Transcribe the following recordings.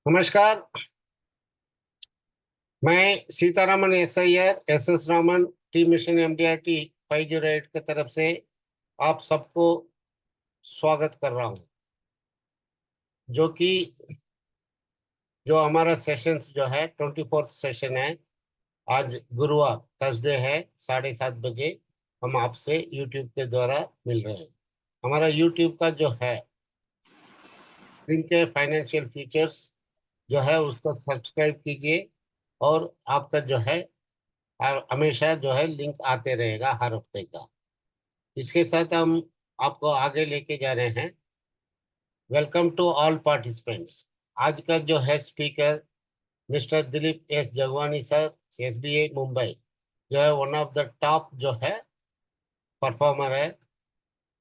नमस्कार। मैं Sitharaman SIR SS Raman T mission MDRT 508 की तरफ से आप सबको स्वागत कर रहा हूं। जो कि जो हमारा सेशंस जो है 24th सेशन है। आज गुरुवार थर्सडे है, 7:30 बजे हम आपसे यूट्यूब के द्वारा मिल रहे हैं। हमारा यूट्यूब का जो है लिंक है फाइनेंशियल फीचर्स जो है उसको सब्सक्राइब कीजिए। और आपका जो है हमेशा जो है लिंक आते रहेगा हर हफ्ते का। इसके साथ हम आपको आगे लेके जा रहे हैं। Welcome to all participants. आज का जो है speaker mister Dilip Jagwani sir, SBI Mumbai, जो है वन ऑफ द टॉप जो है परफॉर्मर है।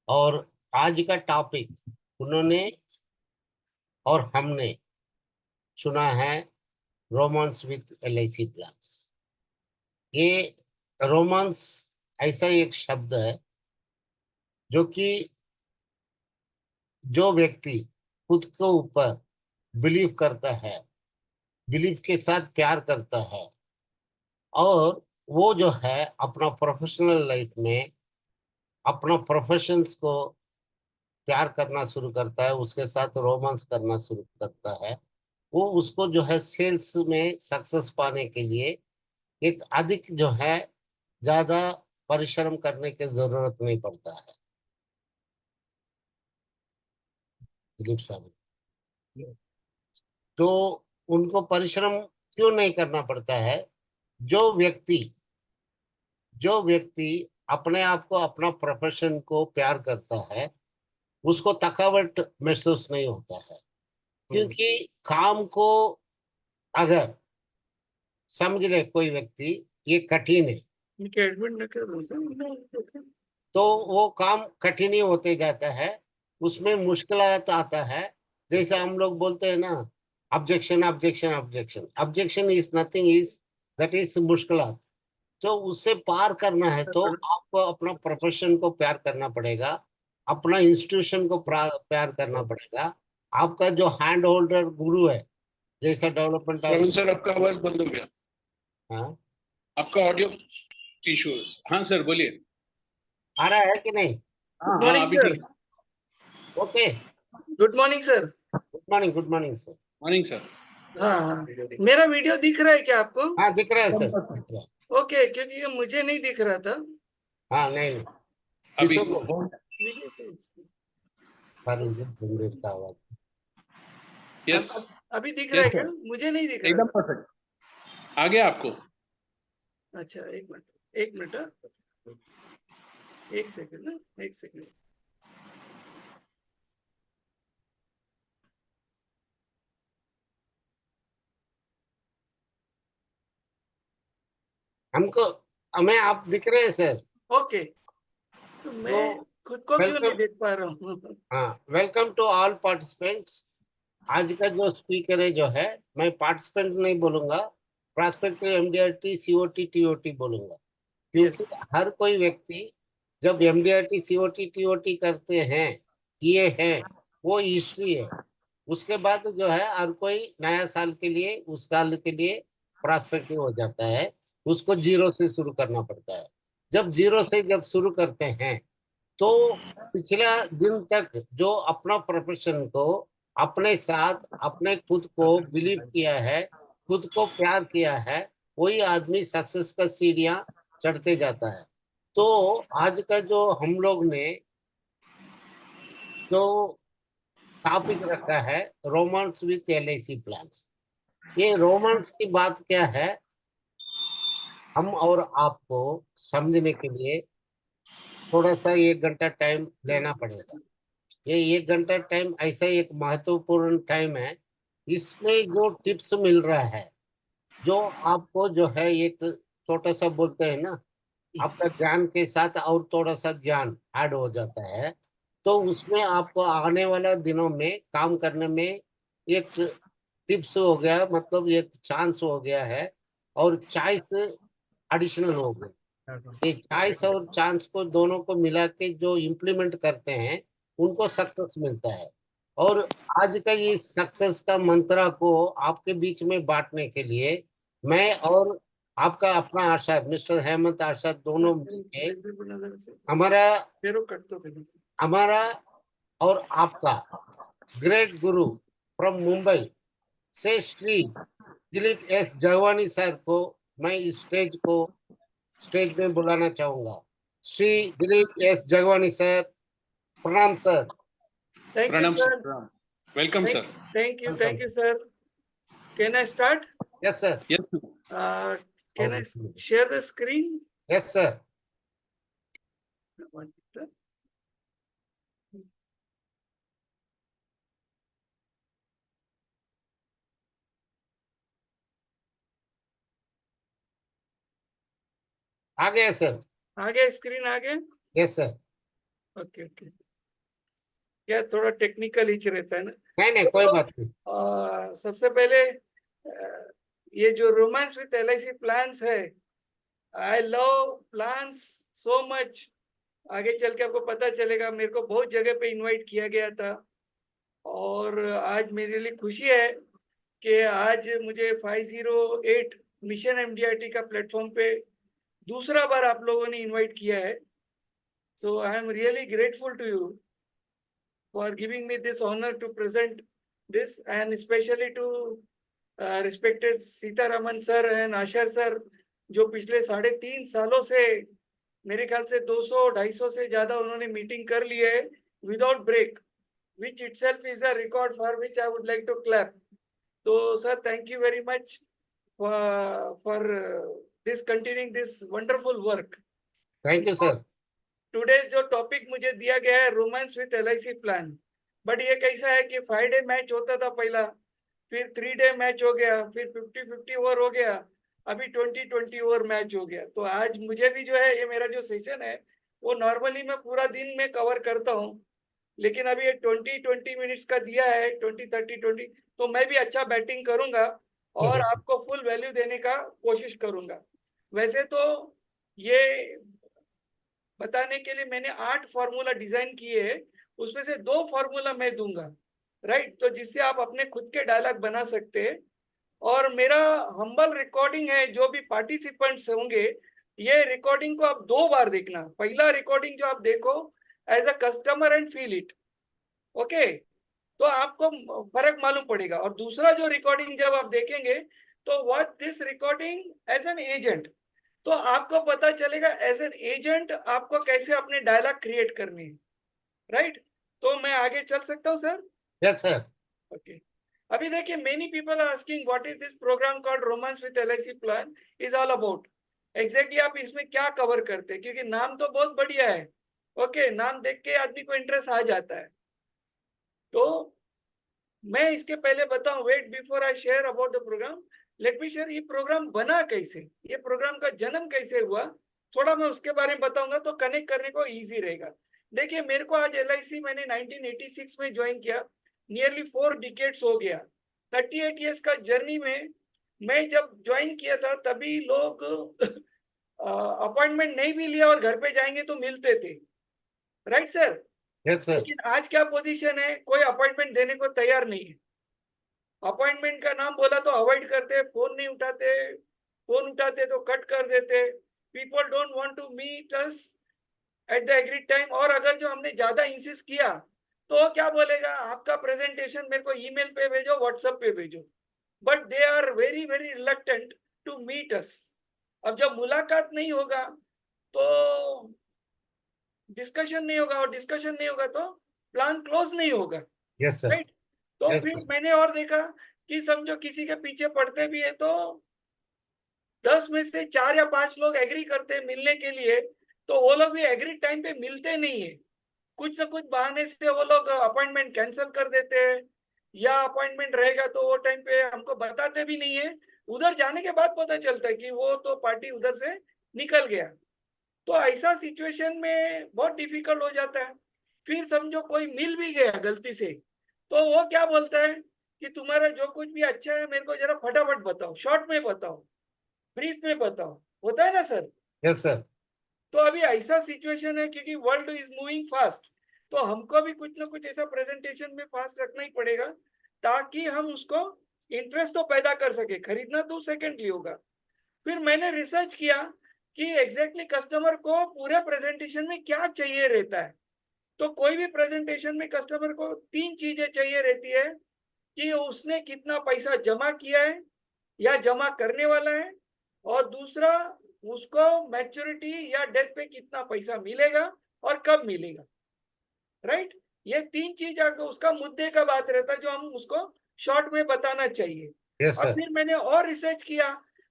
और आज का टॉपिक उन्होंने और हमने चुना है, रोमांस विथ LIC प्लान्स। ये रोमांस ऐसा एक शब्द है जो कि जो व्यक्ति खुद के ऊपर बिलीव करता है, बिलीव के साथ प्यार करता है, और वो जो है अपना प्रोफेशनल लाइफ में अपना प्रोफेशंस को प्यार करना शुरू करता है, उसके साथ रोमांस करना शुरू करता है। वो उसको जो है सेल्स में सक्सेस पाने के लिए एक अधिक जो है ज्यादा परिश्रम करने की जरूरत नहीं पड़ता है। दिलीप साहब, तो उनको परिश्रम क्यों नहीं करना पड़ता है? जो व्यक्ति जो व्यक्ति अपने आप को, अपना प्रोफेशन को प्यार करता है, उसको थकावट महसूस नहीं होता है। क्योंकि काम को अगर समझ ले कोई व्यक्ति ये कठिन है, इनके एडमिट न कर बोलते हैं। तो वो काम कठिन ही होते जाता है, उसमें मुश्किलात आता है। जैसे हम लोग बोलते हैं ना, objection objection objection objection is nothing, is that is मुश्किलात। तो उससे पार करना है तो आपको अपना प्रोफेशन को प्यार करना पड़ेगा, अपना इंस्टीट्यूशन को प्यार करना पड़ेगा। आपका जो हैंड होल्डर गुरु है, जैसा डेवलपमेंट श्रवण ऑफ, सर, आपका आवाज बंद हो गया। हाँ, आपका ऑडियो इशू है। हाँ सर, बोलिए। आ रहा है कि नहीं? हाँ गुड हाँ, मॉर्निंग अभी सर। ठीक। Okay. Good morning sir. Good morning sir. Morning sir. हाँ हाँ, मेरा वीडियो दिख रहा है क्या आपको? हाँ, दिख रहा है सर, दिख रहा है। ओके, क्योंकि ये मुझे नहीं दिख रहा था हाँ, नहीं नहीं, अभी किसी को होल्ड वीडियो पे। कर लीजिए का आवाज। यस। अभी दिख रहा यस है क्या? सर, मुझे नहीं दिख रहा एकदम था। परफेक्ट आ गया आपको। अच्छा, एक मिनट, एक मिनट, हाँ। एक सेकंड ना, एक सेकंड। हमको हमें आप दिख रहे हैं सर। ओके, तो तो मैं खुद को क्यों नहीं वेलकम, देख पा रहा हूँ? हाँ, वेलकम टू ऑल पार्टिसिपेंट्स। आज का जो स्पीकर है जो है, मैं पार्टिसिपेंट नहीं बोलूंगा, प्रॉस्पेक्टिव MDRT COT TOT बोलूंगा। यस। क्योंकि हर कोई व्यक्ति जब MDRT COT TOT करते हैं, किए हैं, वो हिस्ट्री है। उसके बाद जो है हर कोई नया साल के लिए, उस साल के लिए प्रॉस्पेक्टिव हो जाता है। उसको जीरो से शुरू करना पड़ता है। जब जीरो से जब शुरू करते हैं तो पिछला दिन तक जो अपना प्रोफेशन को अपने साथ, अपने खुद को बिलीव किया है, खुद को प्यार किया है, वही आदमी सक्सेस का सीढ़ियां चढ़ते जाता है। तो आज का जो हम लोग ने जो टॉपिक रखा है, रोमांस विथ LIC प्लान्स। ये रोमांस की बात क्या है, हम और आपको समझने के लिए थोड़ा सा 1 घंटा टाइम लेना पड़ेगा। ये 1 घंटा टाइम ऐसा एक महत्वपूर्ण टाइम है। इसमें जो टिप्स मिल रहा है, जो आपको जो है एक छोटा सा बोलते हैं ना, आपका ज्ञान के साथ और थोड़ा सा ज्ञान ऐड हो जाता है। तो उसमें आपको आने वाला दिनों में काम करने में एक टिप्स हो गया, मतलब एक चांस हो गया है, और चॉइस एडिशनल हो गया। ये चॉइस और चांस को दोनों को मिला के जो इम्प्लीमेंट करते हैं, उनको सक्सेस मिलता है। और आज का ये सक्सेस का मंत्र को आपके बीच में बांटने के लिए मैं और आपका अपना आशा मिस्टर हेमंत आशा दोनों मिलके हमारा हमारा और आपका ग्रेट गुरु फ्रॉम मुंबई से श्री दिलीप एस जगवानी सर को मैं इस स्टेज में बुलाना चाहूंगा। श्री दिलीप एस जगवानी सर, प्रणाम sir. Thank you, Pranam, sir. sir. Welcome, sir. Thank you, sir. Can I start? Yes sir. Yes, sir. Can I share the screen? Yes sir. आ गया सर। आ गया स्क्रीन आ गया। Yes sir. ओके ओके, क्या थोड़ा technical etch रहता है ना। नहीं नहीं कोई बात नहीं। सबसे पहले ये जो रोमांस विथ LIC प्लान्स है, I love plans so much. आगे चल के आपको पता चलेगा, मेरे को बहुत जगह पे इनवाइट किया गया था और आज मेरे लिए खुशी है कि आज मुझे 508 मिशन MDRT का प्लेटफॉर्म पे दूसरा बार आप लोगों ने इनवाइट किया है। So I am really grateful to you for giving me this honor to present this, and especially to respected Sitaraman sir and Ashar sir, जो पिछले 3.5 सालों से मेरे ख्याल से 200-250 से ज्यादा उन्होंने मीटिंग कर ली है without break, which itself is a record for which I would like to clap. तो sir thank you very much for this continuing this wonderful work. Thank you sir. Today's जो टॉपिक मुझे दिया गया है romance with LIC plan, but ये कैसा है कि 5 डे मैच होता था पहला, फिर 3 डे मैच हो गया, फिर 50-50 ओवर हो गया, अभी 20-20 ओवर मैच हो गया। तो आज मुझे भी जो है, ये मेरा जो सेशन है वो नॉर्मली मैं पूरा दिन में कवर करता हूँ, लेकिन अभी ये 20-20 मिनट्स का दिया है, 20-30-20, तो मैं भी अच्छा बैटिंग करूंगा और आपको फुल वैल्यू देने का कोशिश करूंगा। वैसे तो ये बताने के लिए मैंने 8 फॉर्मूला डिजाइन किए हैं, उसमें से 2 फॉर्मूला मैं दूंगा, राइट? तो जिससे आप अपने खुद के डायलॉग बना सकते हैं। और मेरा हम्बल रिकॉर्डिंग है, जो भी पार्टिसिपेंट्स होंगे ये रिकॉर्डिंग को आप 2 बार देखना। पहला रिकॉर्डिंग जो आप देखो as a customer and feel it, okay, तो आपको फर्क मालूम पड़ेगा। और दूसरा जो रिकॉर्डिंग जब आप देखेंगे तो what this recording as an agent, तो आपको पता चलेगा एज एन एजेंट आपको कैसे अपने डायलॉग क्रिएट करने हैं, राइट? तो मैं आगे चल सकता हूँ सर? Yes sir. ओके, अभी देखिए, many people are asking what is this programme called romance with LIC plan is all about. Exactly आप इसमें क्या कवर करते हैं, क्योंकि नाम तो बहुत बढ़िया है, ओके, नाम देख के आदमी को इंटरेस्ट आ जाता है। तो मैं इसके पहले बताऊं, wait before I share about the programme, let me share ये प्रोग्राम बना कैसे, ये प्रोग्राम का जन्म कैसे हुआ, थोड़ा मैं उसके बारे में बताऊंगा तो कनेक्ट करने को इजी रहेगा। देखिए, मेरे को आज LIC मैंने 1986 में ज्वाइन किया, नियरली 4 डिकेड्स हो गया। 38 इयर्स का जर्नी में मैं जब ज्वाइन किया था तभी लोग अपॉइंटमेंट नहीं भी लिया और घर पे जाएंगे तो मिलते थे, राइट सर? Yes sir. लेकिन आज क्या पोजीशन है, कोई अपॉइंटमेंट देने को तैयार नहीं है। अपॉइंटमेंट का नाम बोला तो अवॉइड करते, फोन नहीं उठाते, फोन उठाते तो कट कर देते। People don't want to meet us at the agreed time. और अगर जो हमने ज्यादा इंसिस्ट किया तो क्या बोलेगा, आपका प्रेजेंटेशन मेरे को ईमेल पे भेजो, व्हाट्सएप पे भेजो, but they are very very reluctant to meet us. अब जब मुलाकात नहीं होगा तो डिस्कशन नहीं होगा, और डिस्कशन नहीं होगा तो प्लान क्लोज नहीं होगा, यस सर। राइट? तो Yes, फिर sir. मैंने और देखा कि समझो किसी के पीछे पड़ते भी है तो 10 में से 4 या 5 लोग एग्री करते हैं मिलने के लिए, तो वो लोग भी एग्री टाइम पे मिलते नहीं है। कुछ ना कुछ बहाने से वो लोग अपॉइंटमेंट कैंसिल कर देते हैं, या अपॉइंटमेंट रहेगा तो वो टाइम पे हमको बताते भी नहीं है, उधर जाने के बाद पता चलता है कि वो तो पार्टी उधर से निकल गया। तो ऐसा सिचुएशन में बहुत डिफिकल्ट हो जाता है। फिर समझो कोई मिल भी गया गलती से, तो वो क्या बोलता है कि तुम्हारा जो कुछ भी अच्छा है मेरे को जरा फटाफट बताओ, शॉर्ट में बताओ, ब्रीफ में बताओ, होता है ना सर? Yes sir. तो अभी ऐसा सिचुएशन है क्योंकि वर्ल्ड इज मूविंग फास्ट, तो हमको भी कुछ ना कुछ ऐसा प्रेजेंटेशन में फास्ट रखना ही पड़ेगा ताकि हम उसको इंटरेस्ट तो पैदा कर सके। खरीदना तो सेकेंडली होगा। फिर मैंने रिसर्च किया कि एग्जैक्टली कस्टमर को पूरे प्रेजेंटेशन में क्या चाहिए रहता है। तो कोई भी प्रेजेंटेशन में कस्टमर को 3 चीजें चाहिए रहती है कि उसने कितना पैसा जमा किया है या जमा करने वाला है, और दूसरा उसको मैच्योरिटी या डेथ पे कितना पैसा मिलेगा और कब मिलेगा। राइट, ये 3 चीज आगे उसका मुद्दे का बात रहता है जो हम उसको शॉर्ट में बताना चाहिए। यस और सर। फिर मैंने और रिसर्च किया,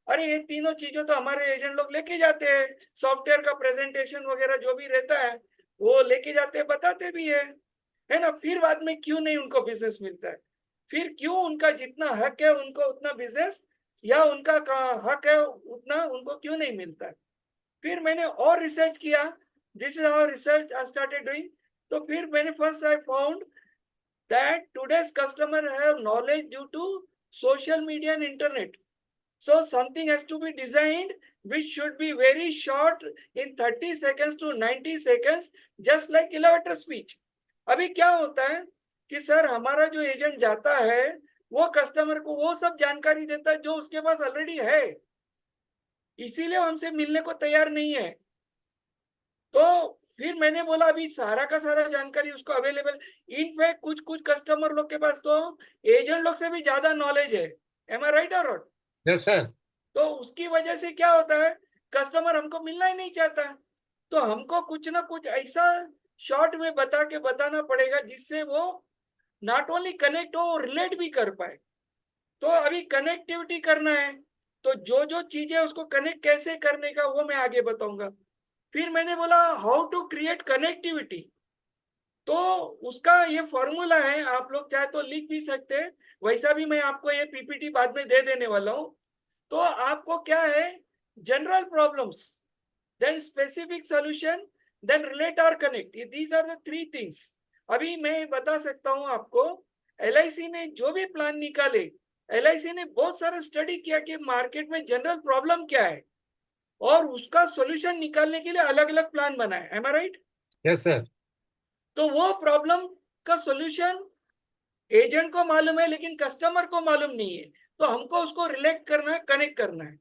अरे ये तीनों चीजों तो हमारे एजेंट लोग लेके जाते हैं, सॉफ्टवेयर का प्रेजेंटेशन वगैरह जो भी रहता है वो लेके जाते हैं, बताते भी है ना। फिर बाद में क्यों नहीं उनको बिजनेस मिलता है, फिर क्यों उनका जितना हक है उनको उतना बिजनेस या उनका हक है उतना उनको क्यों नहीं मिलता है। फिर मैंने और रिसर्च किया, this is how research I started doing. तो फिर मैंने first I found that today's customer have knowledge due to social media and internet. So something has to be designed which should be very short in 30 seconds to 90 seconds, just like elevator speech. अभी क्या होता है कि sir हमारा जो agent जाता है वो कस्टमर को वो सब जानकारी देता है जो उसके पास ऑलरेडी है, इसीलिए हमसे मिलने को तैयार नहीं है। तो फिर मैंने बोला अभी सारा का सारा जानकारी उसको अवेलेबल, इनफैक्ट कुछ कुछ कस्टमर लोग के पास तो एजेंट लोग से भी ज्यादा नॉलेज है। एम आई राइट और नॉट? Yes sir. तो उसकी वजह से क्या होता है, कस्टमर हमको मिलना ही नहीं चाहता। तो हमको कुछ ना कुछ ऐसा शॉर्ट में बता के बताना पड़ेगा जिससे वो नॉट ओनली कनेक्ट हो, रिलेट भी कर पाए। तो अभी कनेक्टिविटी करना है, तो जो जो चीजें उसको कनेक्ट कैसे करने का वो मैं आगे बताऊंगा। फिर मैंने बोला हाउ टू क्रिएट कनेक्टिविटी, तो उसका ये फॉर्मूला है, आप लोग चाहे तो लिख भी सकते हैं, वैसा भी मैं आपको ये पीपीटी बाद में दे देने वाला हूँ। तो आपको क्या है, general problems, then specific solution, then relate और connect, these are the 3 things. अभी मैं बता सकता हूँ आपको, एलआईसी ने जो भी प्लान निकाले, एलआईसी ने बहुत सारा स्टडी किया कि मार्केट में जनरल प्रॉब्लम क्या है और उसका सॉल्यूशन निकालने के लिए अलग अलग प्लान बनाए। एम आई राइट? Yes sir. तो वो प्रॉब्लम का सॉल्यूशन एजेंट को मालूम है लेकिन कस्टमर को मालूम नहीं है, तो हमको उसको रिलेट करना है, कनेक्ट करना है।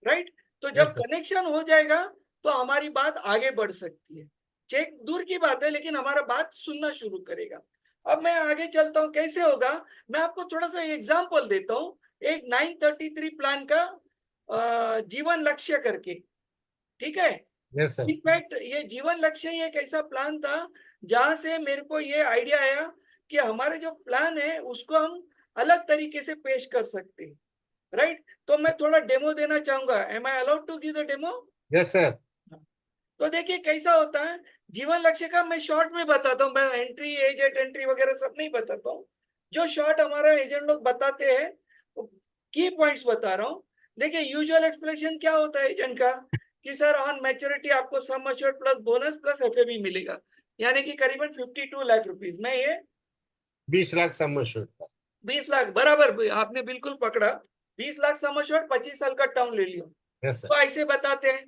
राइट, तो जब Yes, sir. कनेक्शन हो जाएगा तो हमारी बात आगे बढ़ सकती है। चेक दूर की बात है लेकिन हमारा बात सुनना शुरू करेगा। अब मैं आगे चलता हूँ, कैसे होगा मैं आपको थोड़ा सा एग्जांपल देता हूँ। एक 933 प्लान का जीवन लक्ष्य करके, ठीक है। Yes sir. इनफैक्ट ये जीवन लक्ष्य ही एक ऐसा प्लान था जहां से मेरे को ये आइडिया आया कि हमारे जो प्लान है उसको हम अलग तरीके से पेश कर सकते हैं। राइट, तो मैं थोड़ा डेमो देना चाहूंगा। Am I allowed to give the demo? Yes sir. तो देखिए कैसा होता है जीवन लक्ष्य का, मैं शॉर्ट में बताता हूँ, मैं एंट्री एजेंट एंट्री वगैरह सब नहीं बताता हूँ। जो शॉर्ट हमारा एजेंट लोग बताते हैं की पॉइंट्स बता रहा हूँ। देखिए यूजुअल एक्सप्लेनेशन क्या होता है एजेंट का कि सर ऑन मैच्योरिटी आपको सम assured plus bonus plus FAB मिलेगा, यानी कि करीबन 52 लाख रुपीस। मैं ये 20 लाख सम एश्योर्ड का। 20 लाख बराबर आपने बिल्कुल पकड़ा, 20 लाख सम अश्योर्ड 25 साल का टर्म ले लियो, यस सर। तो ऐसे बताते हैं।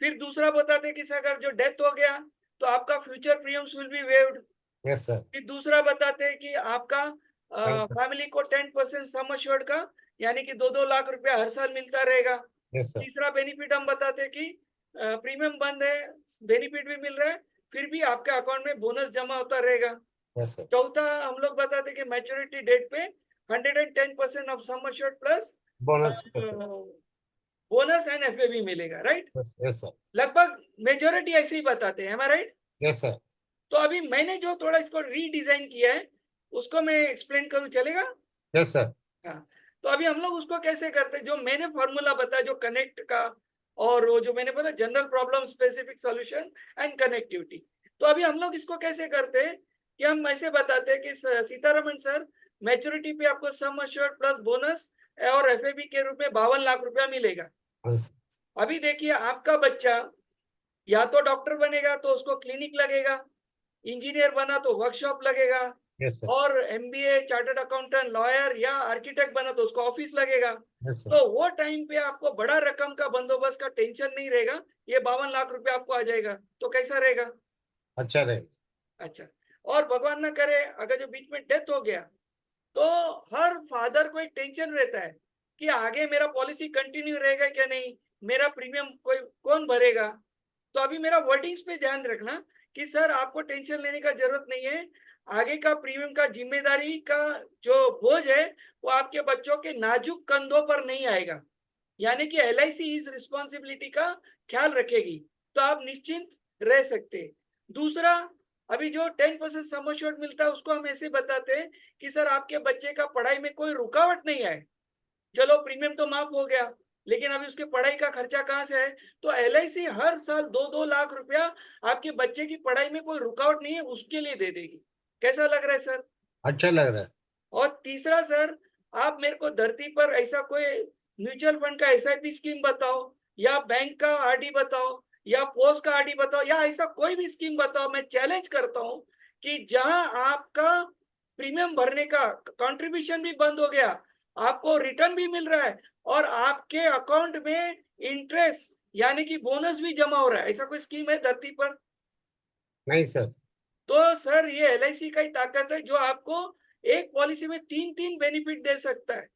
फिर दूसरा बताते हैं कि अगर जो डेथ हो गया तो आपका future premiums will be waived. Yes sir. फिर दूसरा बताते हैं कि आपका फैमिली को 10% सम अश्योर्ड का यानी कि 2-2 लाख रुपया हर साल मिलता रहेगा। Yes sir. तीसरा बेनिफिट हम बताते हैं कि प्रीमियम बंद है, बेनिफिट भी मिल रहा है, फिर भी आपके अकाउंट में बोनस जमा होता रहेगा। Yes sir. चौथा हम लोग बताते हैं कि मैच्योरिटी डेट पे 110% of sum assured plus bonus. Bonus and FAB मिलेगा। Right, yes sir. लगभग मेजोरिटी ऐसे ही बताते हैं। Right, yes sir. तो अभी मैंने जो थोड़ा इसको रीडिजाइन किया है उसको मैं एक्सप्लेन करूं, चलेगा? Yes sir. हाँ, तो अभी हम लोग उसको कैसे करते हैं, जो मैंने फॉर्मूला बताया जो कनेक्ट का, और वो जो मैंने बोला general problem specific solution and connectivity. तो अभी हम लोग इसको कैसे करते हैं कि हम ऐसे बताते हैं कि सीतारमन सर मैच्योरिटी पे आपको सम अश्योर्ड प्लस बोनस और एफएबी के रूप में 52 लाख रुपया मिलेगा। अभी देखिए आपका बच्चा या तो डॉक्टर बनेगा तो उसको क्लिनिक लगेगा, इंजीनियर बना तो वर्कशॉप लगेगा, यस सर। और एमबीए चार्टर्ड अकाउंटेंट लॉयर या आर्किटेक्ट बना तो उसको ऑफिस लगेगा। Yes sir. तो वो टाइम पे आपको बड़ा रकम का बंदोबस्त का टेंशन नहीं रहेगा, ये 52 लाख रुपए आपको आ जाएगा। तो कैसा रहेगा? अच्छा रहेगा। अच्छा, और भगवान ना करे अगर जो बीच में डेथ हो गया तो हर फादर को एक टेंशन रहता है कि आगे मेरा पॉलिसी कंटिन्यू रहेगा क्या नहीं, मेरा प्रीमियम कोई कौन भरेगा। तो अभी मेरा वर्डिंग्स पे ध्यान रखना कि सर आपको टेंशन लेने का जरूरत नहीं है, आगे का प्रीमियम का जिम्मेदारी का जो बोझ है वो आपके बच्चों के नाजुक कंधों पर नहीं आएगा, यानी कि LIC इस रिस्पॉन्सिबिलिटी का ख्याल रखेगी, तो आप निश्चिंत रह सकते। दूसरा, अभी जो 10% सम एश्योर्ड मिलता है उसको हम ऐसे बताते हैं कि सर आपके बच्चे का पढ़ाई में कोई रुकावट नहीं आए, चलो प्रीमियम तो माफ हो गया लेकिन अभी उसके पढ़ाई का खर्चा कहाँ से है, तो LIC हर साल 2-2 लाख रुपया आपके बच्चे की पढ़ाई में कोई रुकावट नहीं है उसके लिए दे देगी। कैसा लग रहा है सर? अच्छा लग रहा है। और तीसरा सर, आप मेरे को धरती पर ऐसा कोई म्यूचुअल फंड का SIP स्कीम बताओ, या बैंक का RD बताओ, या पोस्ट का RD बताओ, या ऐसा कोई भी स्कीम बताओ, मैं चैलेंज करता हूं कि जहां आपका प्रीमियम भरने का कंट्रीब्यूशन भी बंद हो गया, आपको रिटर्न भी मिल रहा है और आपके अकाउंट में इंटरेस्ट यानी कि बोनस भी जमा हो रहा है, ऐसा कोई स्कीम है धरती पर? नहीं सर। तो सर ये LIC का ही ताकत है जो आपको एक पॉलिसी में 3-3 बेनिफिट दे सकता है,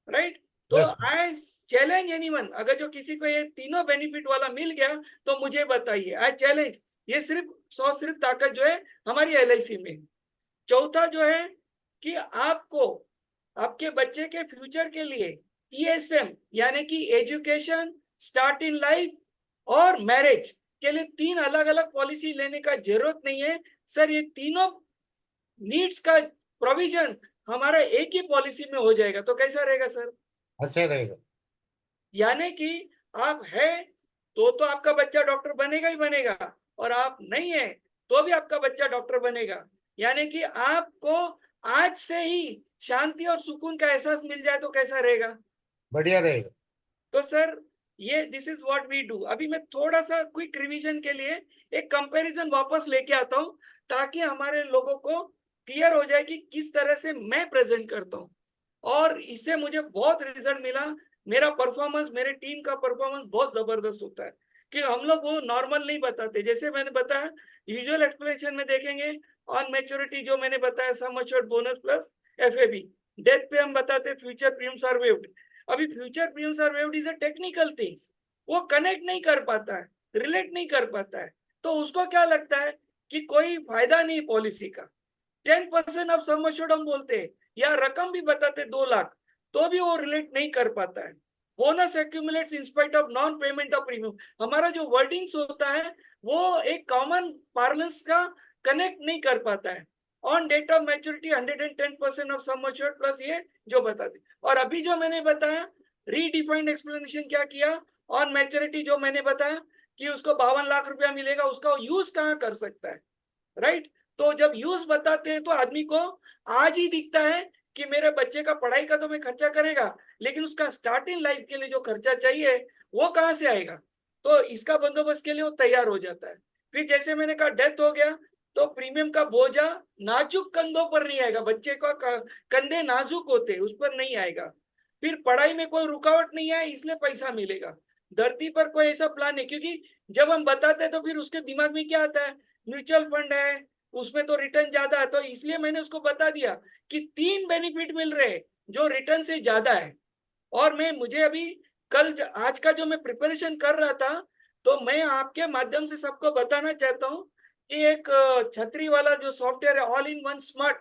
राइट? तो यस आई चैलेंज एनीवन, अगर जो किसी को ये तीनों बेनिफिट वाला मिल गया तो मुझे बताइए, आई चैलेंज। ये सिर्फ ताकत जो है हमारी LIC में। चौथा जो है कि आपको आपके बच्चे के फ्यूचर के लिए ESM यानी कि एजुकेशन, स्टार्ट इन लाइफ और मैरिज के लिए 3 अलग अलग पॉलिसी लेने का जरूरत नहीं है सर, ये तीनों नीड्स का प्रोविजन हमारा एक ही पॉलिसी में हो जाएगा। तो कैसा रहेगा सर? अच्छा रहेगा। यानी कि आप है तो आपका बच्चा डॉक्टर बनेगा ही बनेगा, और आप नहीं है तो भी आपका बच्चा डॉक्टर बनेगा। यानी कि आपको आज से ही शांति और सुकून का एहसास मिल जाए तो कैसा रहेगा? बढ़िया रहेगा। तो सर ये this is what we do. अभी मैं थोड़ा सा क्विक रिवीजन के लिए एक कंपैरिजन वापस लेके आता हूँ ताकि हमारे लोगों को क्लियर हो जाए कि किस तरह से मैं प्रेजेंट करता हूँ, और इससे मुझे बहुत रिजल्ट मिला। मेरा परफॉर्मेंस, मेरे टीम का परफॉर्मेंस बहुत जबरदस्त होता है कि हम लोग वो नॉर्मल नहीं बताते। जैसे मैंने बताया यूजुअल एक्सप्लेनेशन में देखेंगे ऑन मैच्योरिटी, जो मैंने बताया sum assured bonus plus FAB। Death पे हम बताते फ्यूचर प्रीमियम्स आर वेव्ड। अभी future premiums are waived is a technical things, वो कनेक्ट नहीं कर पाता है, रिलेट नहीं कर पाता है, तो उसको क्या लगता है कि कोई फायदा नहीं पॉलिसी का। 10% ऑफ सम एश्योर्ड हम बोलते हैं या रकम भी बताते 2 लाख, तो भी वो रिलेट नहीं कर पाता है। Bonus accumulates in spite of non payment of premium, हमारा जो वर्डिंग्स होता है वो एक कॉमन पार्लेंस का कनेक्ट नहीं कर पाता है। On date of maturity 110% of sum assured plus ये जो बता दी। और अभी जो मैंने बताया रीडिफाइंड एक्सप्लेनेशन क्या किया, ऑन मैच्योरिटी जो मैंने बताया कि उसको 52 लाख रुपया मिलेगा, उसका यूज कहाँ कर सकता है, राइट? तो जब यूज बताते हैं तो आदमी को आज ही दिखता है कि मेरे बच्चे का पढ़ाई का तो मैं खर्चा करेगा, लेकिन उसका स्टार्टिंग लाइफ के लिए जो खर्चा चाहिए वो कहाँ से आएगा, तो इसका बंदोबस्त के लिए वो तैयार हो जाता है। फिर जैसे मैंने कहा डेथ हो गया तो प्रीमियम का बोझा नाजुक कंधों पर नहीं आएगा, बच्चे का कंधे नाजुक होते हैं, उस पर नहीं आएगा। फिर पढ़ाई में कोई रुकावट नहीं आए इसलिए पैसा मिलेगा। धरती पर कोई ऐसा प्लान है, क्योंकि जब हम बताते हैं तो फिर उसके दिमाग में क्या आता है, म्यूचुअल फंड है उसमें तो रिटर्न ज्यादा है, तो इसलिए मैंने उसको बता दिया कि 3 बेनिफिट मिल रहे हैं जो रिटर्न से ज्यादा है। और मुझे अभी आज का जो मैं प्रिपरेशन कर रहा था, तो मैं आपके माध्यम से सबको बताना चाहता हूँ कि एक छतरी वाला जो सॉफ्टवेयर है all in one smart,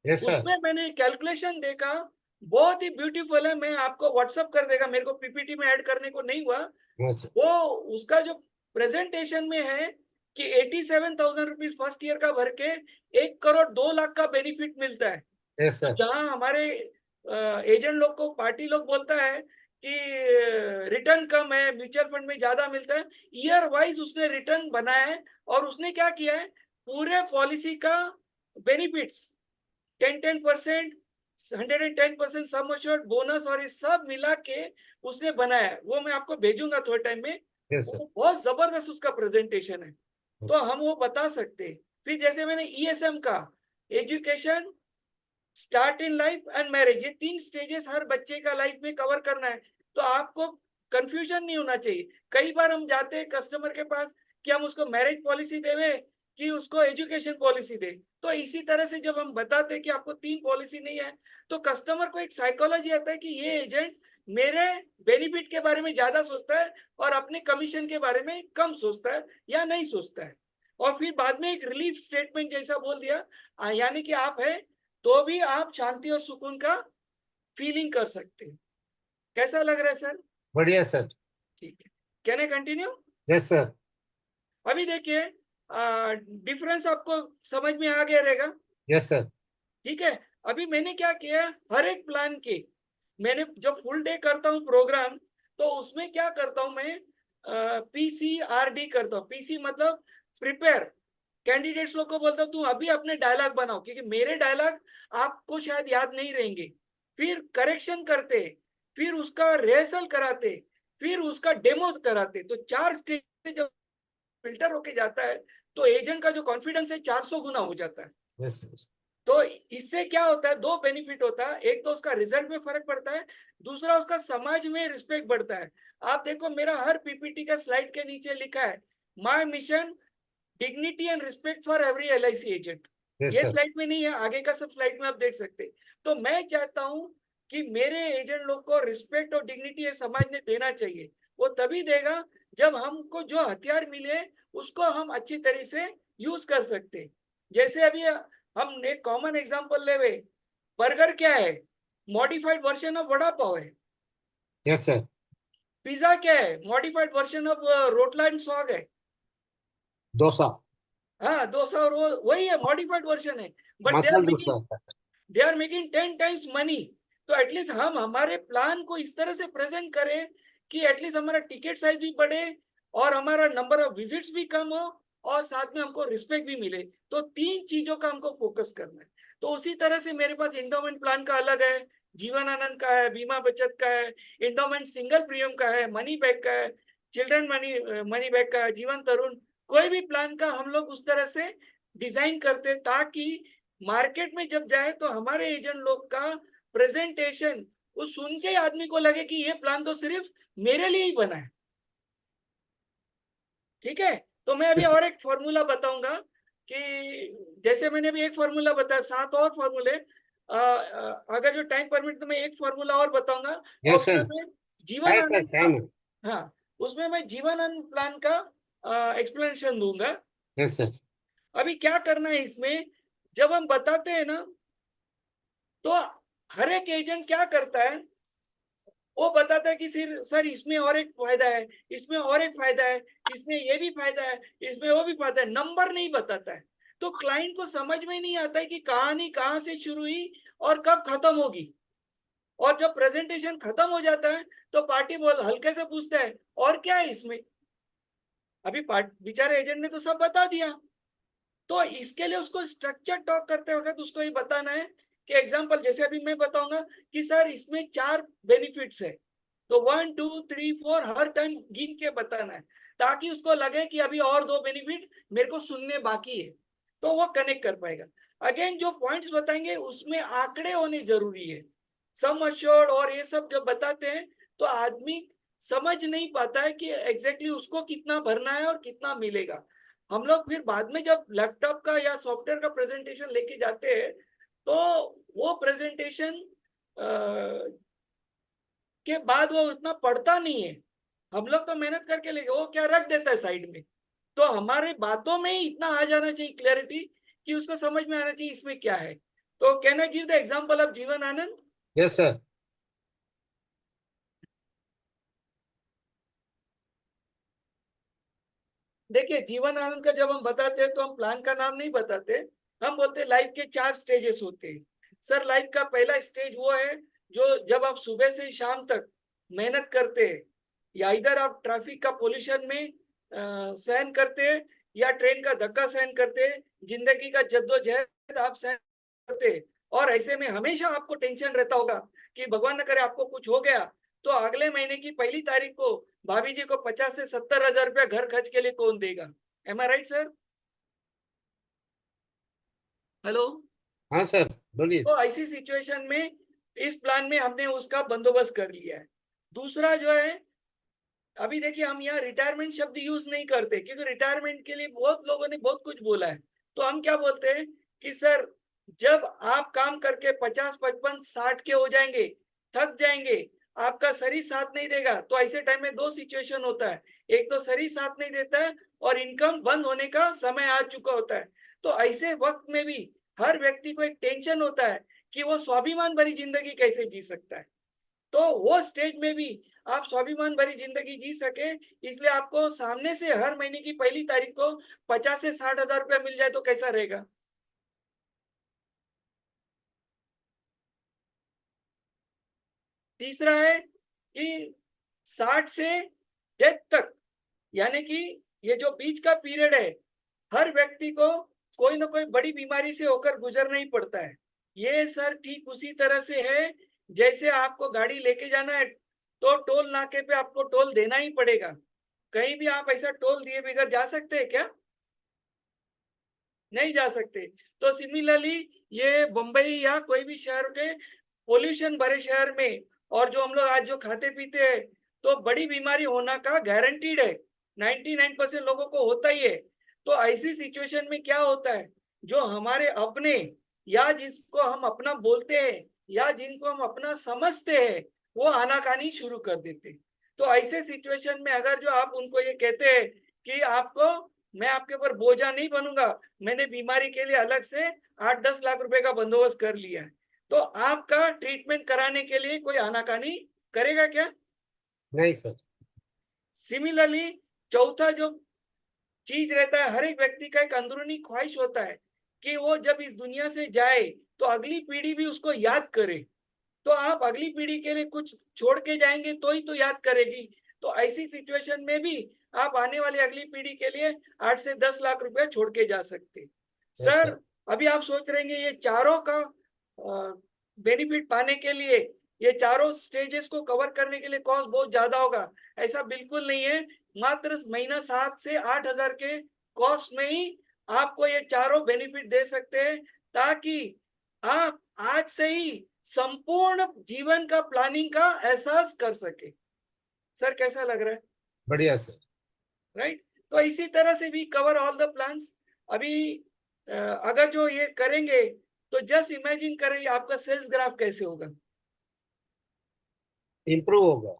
yes sir. उसमें मैंने कैलकुलेशन देखा, बहुत ही ब्यूटीफुल है। मैं आपको व्हाट्सअप कर देगा, मेरे को PPT में ऐड करने को नहीं हुआ। यस वो उसका जो प्रेजेंटेशन में है कि 87,000 रुपीज फर्स्ट ईयर का भर के 1 करोड़ 2 लाख का बेनिफिट मिलता है। तो सर। जहां हमारे एजेंट लोग को पार्टी लोग बोलता है कि रिटर्न कम है, म्यूचुअल फंड में ज्यादा मिलता है, ईयर वाइज उसने रिटर्न बनाया है। और उसने क्या किया है, पूरे पॉलिसी का बेनिफिट्स 10% 110% सम एश्योर्ड बोनस और ये सब मिला के उसने बनाया है। वो मैं आपको भेजूंगा थोड़े टाइम में। Yes sir. वो बहुत जबरदस्त उसका प्रेजेंटेशन है, तो हम वो बता सकते हैं। फिर जैसे मैंने ESM का education, start in life and marriage, ये 3 स्टेजेस हर बच्चे का लाइफ में कवर करना है, तो आपको कंफ्यूजन नहीं होना चाहिए। कई बार हम जाते हैं कस्टमर के पास कि हम उसको मैरिज पॉलिसी देवे कि उसको एजुकेशन पॉलिसी दे। तो इसी तरह से जब हम बताते हैं कि आपको 3 पॉलिसी नहीं है, तो कस्टमर को एक साइकोलॉजी आता है कि ये एजेंट मेरे बेनिफिट के बारे में ज्यादा सोचता है और अपने कमीशन के बारे में कम सोचता है या नहीं सोचता है। और फिर बाद में एक रिलीफ स्टेटमेंट जैसा बोल दिया, यानी कि आप है तो भी आप शांति और सुकून का फीलिंग कर सकते हैं। कैसा लग रहा है सर? बढ़िया सर। ठीक है, can I continue? Yes sir. अभी देखिए, डिफरेंस आपको समझ में आ गया रहेगा। Yes sir. ठीक है, अभी मैंने क्या किया, हर एक प्लान के मैंने जब फुल डे करता हूँ प्रोग्राम, तो उसमें क्या करता हूँ मैं, PCRD करता हूँ। PC मतलब प्रिपेयर। कैंडिडेट्स लोग को बोलता हूँ तू अभी अपने डायलॉग बनाओ, क्योंकि मेरे डायलॉग आपको शायद याद नहीं रहेंगे। फिर करेक्शन करते, फिर उसका रिहर्सल कराते, फिर उसका डेमो कराते। तो 4 स्टेज से जब फिल्टर होके जाता है, तो एजेंट का जो कॉन्फिडेंस है 400 गुना हो जाता है। Yes sir. तो इससे क्या होता है, 2 बेनिफिट होता है। एक तो उसका रिजल्ट में फर्क पड़ता है, दूसरा उसका समाज में रिस्पेक्ट बढ़ता है। आप देखो, मेरा हर PPT का स्लाइड के नीचे लिखा है, my mission dignity and respect for every LIC agent. Yes ये सर। स्लाइड में नहीं है, आगे का सब स्लाइड में आप देख सकते हैं। तो मैं चाहता हूं कि मेरे एजेंट लोग को रिस्पेक्ट और डिग्निटी ये समाज ने देना चाहिए। वो तभी देगा जब हमको जो हथियार मिले उसको हम अच्छी तरह से यूज कर सकते हैं। जैसे अभी हम एक कॉमन एग्जांपल लेवे, बर्गर क्या है, modified version of vada pav है। Yes sir. पिज्जा क्या है, modified version of rotla and saag है। डोसा। हाँ, डोसा और वही है, मॉडिफाइड वर्जन है। But masala dosa. They are making 10 times money. तो एटलीस्ट हम हमारे प्लान को इस तरह से प्रेजेंट करें कि एटलीस्ट हमारा टिकट साइज भी बढ़े और हमारा नंबर ऑफ विजिट्स भी कम हो और साथ में हमको रिस्पेक्ट भी मिले। तो 3 चीजों का हमको फोकस करना है। तो उसी तरह से मेरे पास इंडोमेंट प्लान का अलग है, जीवन आनंद का है, बीमा बचत का है, इंडोमेंट सिंगल प्रीमियम का है, मनी बैक का है, चिल्ड्रन मनी बैक का है, जीवन तरुण। कोई भी प्लान का हम लोग उस तरह से डिजाइन करते ताकि मार्केट में जब जाए तो हमारे एजेंट लोग का प्रेजेंटेशन वो सुन के आदमी को लगे कि ये प्लान तो सिर्फ मेरे लिए ही बना है। ठीक है, तो मैं अभी और एक फॉर्मूला बताऊंगा कि जैसे मैंने अभी एक फॉर्मूला बताया, 7 और फॉर्मूले। अगर जो टाइम परमिट तो मैं एक फॉर्मूला और बताऊंगा और यस उसमें सर। मैं जीवन है सर, आनंद टाइम है। का, हाँ, उसमें मैं जीवन आनंद प्लान का एक्सप्लेनेशन दूंगा। Yes sir. अभी क्या करना है इसमें, जब हम बताते हैं ना, तो हर एक एजेंट क्या करता है, वो बताता है कि सर इसमें और एक फायदा है, इसमें और एक फायदा है, इसमें ये भी फायदा है, इसमें वो भी फायदा है, नंबर नहीं बताता है। तो क्लाइंट को समझ में नहीं आता है कि कहानी कहाँ से शुरू हुई और कब खत्म होगी। और जब प्रेजेंटेशन खत्म हो जाता है तो पार्टी बोल हल्के से पूछता है और क्या है इसमें। अभी बेचारे एजेंट ने तो सब बता दिया। तो इसके लिए उसको स्ट्रक्चर टॉक करते वक्त उसको ये बताना है कि एग्जांपल जैसे अभी मैं बताऊंगा कि सर इसमें 4 बेनिफिट्स है, तो 1 2 3 4 हर टाइम गिन के बताना है ताकि उसको लगे कि अभी और 2 बेनिफिट मेरे को सुनने बाकी है, तो वो कनेक्ट कर पाएगा। अगेन जो पॉइंट्स बताएंगे उसमें आंकड़े होने जरूरी है। सम अश्योर्ड और ये सब जब बताते हैं तो आदमी समझ नहीं पाता है कि एग्जैक्टली उसको कितना भरना है और कितना मिलेगा। हम लोग फिर बाद में जब लैपटॉप का या सॉफ्टवेयर का प्रेजेंटेशन लेके जाते हैं तो वो प्रेजेंटेशन के बाद वो इतना पढ़ता नहीं है। हम लोग तो मेहनत करके लेके वो क्या रख देता है साइड में। तो हमारे बातों में ही इतना आ जाना चाहिए क्लैरिटी कि उसको समझ में आना चाहिए इसमें क्या है। तो can I give the example of Jeevan Anand? Yes sir. देखिए, जीवन आनंद का जब हम बताते हैं तो हम प्लान का नाम नहीं बताते, हम बोलते हैं लाइफ के 4 स्टेजेस होते हैं। सर लाइफ का पहला स्टेज वो है जो जब आप सुबह से शाम तक मेहनत करते हैं, या इधर आप ट्रैफिक का पोल्यूशन में सहन करते हैं या ट्रेन का धक्का सहन करते हैं, जिंदगी का जद्दोजहद आप सहन करते हैं। और ऐसे में हमेशा आपको टेंशन रहता होगा कि भगवान न करे आपको कुछ हो गया तो अगले महीने की 1 तारीख को भाभी जी को 50 से 70 हजार रुपया घर खर्च के लिए कौन देगा? एम आई राइट सर? हेलो? हाँ सर, बोलिए। तो ऐसी सिचुएशन में इस प्लान में हमने उसका बंदोबस्त कर लिया है। दूसरा जो है, अभी देखिए हम यहाँ रिटायरमेंट शब्द यूज नहीं करते क्योंकि रिटायरमेंट के लिए बहुत लोगों ने बहुत कुछ बोला है। तो हम क्या बोलते हैं कि सर जब आप काम करके 50, 55, 60 के हो जाएंगे, थक जाएंगे, आपका शरीर साथ नहीं देगा, तो ऐसे टाइम में दो सिचुएशन होता है। एक तो शरीर साथ नहीं देता है और इनकम बंद होने का समय आ चुका होता है। तो ऐसे वक्त में भी हर व्यक्ति को एक टेंशन होता है कि वो स्वाभिमान भरी जिंदगी कैसे जी सकता है। तो वो स्टेज में भी आप स्वाभिमान भरी जिंदगी जी सके, इसलिए आपको सामने से हर महीने की पहली तारीख को 50 से 60 हजार रुपया मिल जाए तो कैसा रहेगा। तीसरा है कि 60 से डेथ तक, यानी कि ये जो बीच का पीरियड है, हर व्यक्ति को कोई ना कोई बड़ी बीमारी से होकर गुजरना ही पड़ता है। ये सर ठीक उसी तरह से है जैसे आपको गाड़ी लेके जाना है तो टोल नाके पे आपको टोल देना ही पड़ेगा। कहीं भी आप ऐसा टोल दिए बगैर जा सकते हैं क्या? नहीं जा सकते। तो सिमिलरली ये बम्बई या कोई भी शहर के पोल्यूशन भरे शहर में और जो हम लोग आज जो खाते पीते हैं, तो बड़ी बीमारी होना का गारंटीड है। 99% लोगों को होता ही है। तो ऐसी सिचुएशन में क्या होता है, जो हमारे अपने या जिसको हम अपना बोलते हैं या जिनको हम अपना समझते हैं, वो आनाकानी शुरू कर देते हैं। तो ऐसे सिचुएशन में अगर जो आप उनको ये कहते हैं कि आपको मैं आपके ऊपर बोझा नहीं बनूंगा, मैंने बीमारी के लिए अलग से 8-10 लाख रुपए का बंदोबस्त कर लिया है, तो आपका ट्रीटमेंट कराने के लिए कोई आनाकानी करेगा क्या? नहीं सर। सिमिलरली चौथा जो चीज रहता है, हर एक व्यक्ति का एक अंदरूनी ख्वाहिश होता है कि वो जब इस दुनिया से जाए तो अगली पीढ़ी भी उसको याद करे। तो आप अगली पीढ़ी के लिए कुछ छोड़ के जाएंगे तो ही तो याद करेगी। तो ऐसी सिचुएशन में भी आप आने वाली अगली पीढ़ी के लिए 8 से 10 लाख रुपया छोड़ के जा सकते। Yes sir sir. अभी आप सोच रहे हैं ये चारों का बेनिफिट पाने के लिए, ये चारों स्टेजेस को कवर करने के लिए कॉस्ट बहुत ज्यादा होगा। ऐसा बिल्कुल नहीं है। मात्र महीना 7 से 8 हजार के कॉस्ट में ही आपको ये चारों बेनिफिट दे सकते हैं, ताकि आप आज से ही संपूर्ण जीवन का प्लानिंग का एहसास कर सके। सर कैसा लग रहा है? बढ़िया सर। राइट। तो इसी तरह से भी कवर ऑल द प्लान्स। अभी अगर जो ये करेंगे तो जस्ट इमेजिन करें आपका सेल्स ग्राफ कैसे होगा। इम्प्रूव होगा।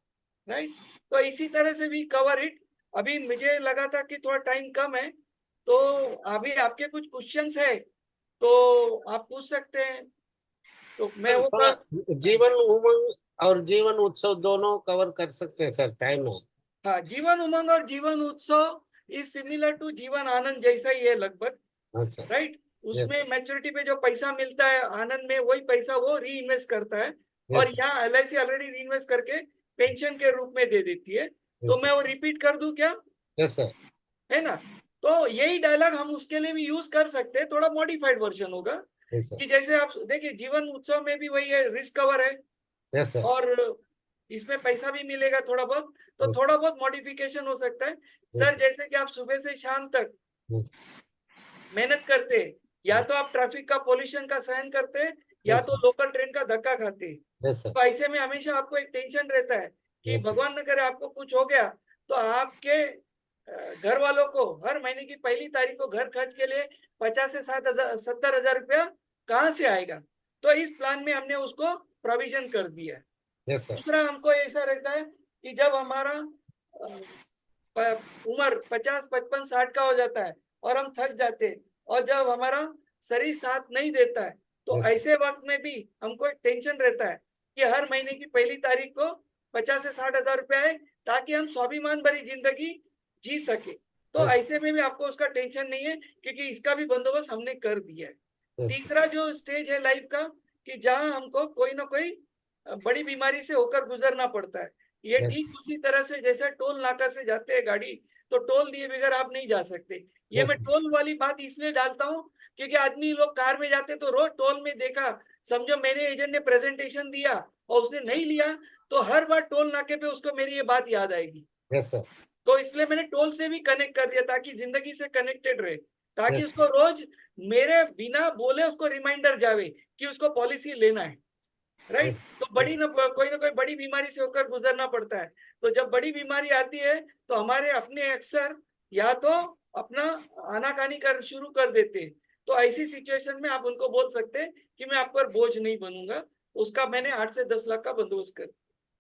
राइट। तो इसी तरह से भी कवर इट। अभी मुझे लगा था कि थोड़ा टाइम कम है, तो अभी आपके कुछ क्वेश्चंस है तो आप पूछ सकते हैं, तो मैं सर वो थोड़ा जीवन उमंग और जीवन उत्सव दोनों कवर कर सकते हैं सर, टाइम है। हाँ, जीवन उमंग और जीवन उत्सव is similar to Jeevan Anand जैसा ही है लगभग। अच्छा। राइट। यस उसमें मैच्योरिटी पे जो पैसा मिलता है आनंद में, वही पैसा वो री इन्वेस्ट करता है। और यस यहाँ LIC ऑलरेडी री इन्वेस्ट करके पेंशन के रूप में दे देती है। तो मैं वो रिपीट कर दूं क्या? Yes sir. है ना? तो यही डायलॉग हम उसके लिए भी यूज कर सकते हैं, थोड़ा मॉडिफाइड वर्जन होगा। Yes sir. कि जैसे आप देखिए जीवन उत्सव में भी वही है, रिस्क कवर है यस सर। और इसमें पैसा भी मिलेगा थोड़ा बहुत, तो यस थोड़ा बहुत मॉडिफिकेशन हो सकता है। यस सर जैसे कि आप सुबह से शाम तक यस मेहनत करते हैं, या तो आप ट्रैफिक का पोल्यूशन का सहन करते हैं या यस तो लोकल ट्रेन का धक्का खाते हैं। Yes sir. तो ऐसे में हमेशा आपको एक टेंशन रहता है कि यस सर। भगवान न करे आपको कुछ हो गया तो आपके घर वालों को हर महीने की पहली तारीख को घर खर्च के लिए 50 से 70 हजार रुपया कहाँ से आएगा। तो इस प्लान में हमने उसको प्रोविजन कर दिया है। Yes sir. दूसरा हमको ऐसा रहता है कि जब हमारा उम्र 50, 55, 60 का हो जाता है और हम थक जाते हैं और जब हमारा शरीर साथ नहीं देता है, तो यस ऐसे वक्त में भी हमको एक टेंशन रहता है कि हर महीने की पहली तारीख को 50 से 60 हजार रुपया है, ताकि हम स्वाभिमान भरी जिंदगी जी सके। तो यस ऐसे में भी आपको उसका टेंशन नहीं है क्योंकि इसका भी बंदोबस्त हमने कर दिया है। यस तीसरा जो स्टेज है लाइफ का, कि जहां हमको कोई ना कोई बड़ी बीमारी से होकर गुजरना पड़ता है। ये यस ठीक उसी तरह से जैसे टोल नाका से जाते हैं गाड़ी, तो टोल दिए बगैर आप नहीं जा सकते। ये यस मैं टोल वाली बात इसलिए डालता हूँ क्योंकि आदमी लोग कार में जाते तो रोज टोल में देखा, समझो मेरे एजेंट ने प्रेजेंटेशन दिया और उसने नहीं लिया, तो हर बार टोल नाके पे उसको मेरी ये बात याद आएगी। Yes sir. तो इसलिए मैंने टोल से भी कनेक्ट कर दिया ताकि जिंदगी से कनेक्टेड रहे, ताकि यस उसको रोज मेरे बिना बोले उसको रिमाइंडर जावे कि उसको पॉलिसी लेना है। राइट। Yes. तो कोई ना कोई बड़ी बीमारी से होकर गुजरना पड़ता है। तो जब बड़ी बीमारी आती है तो हमारे अपने अक्सर या तो अपना आनाकानी कर शुरू कर देते हैं। तो ऐसी सिचुएशन में आप उनको बोल सकते हैं कि मैं आप पर बोझ नहीं बनूंगा, उसका मैंने 8 से 10 लाख का बंदोबस्त कर।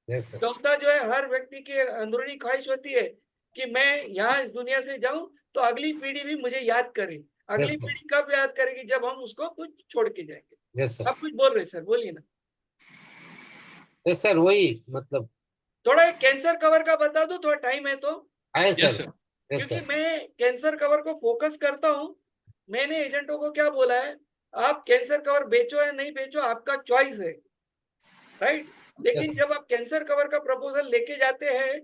Yes, sir. चौथा जो है, हर व्यक्ति की अंदरूनी ख्वाहिश होती है कि मैं यहाँ इस दुनिया से जाऊं तो अगली पीढ़ी भी मुझे याद करे। अगली Yes, sir. पीढ़ी कब याद करेगी? जब हम उसको कुछ छोड़ के जाएंगे। Yes, sir. आप कुछ बोल रहे सर, बोलिए ना। Yes, sir. वही मतलब थोड़ा एक कैंसर कवर का बता दो, थोड़ा टाइम है तो। है Yes, सर. sir. Yes, क्योंकि sir. मैं कैंसर कवर को फोकस करता हूँ। मैंने एजेंटों को क्या बोला है, आप कैंसर कवर बेचो या नहीं बेचो आपका चॉइस है, राइट। लेकिन Yes, जब आप कैंसर कवर का प्रपोजल लेके जाते हैं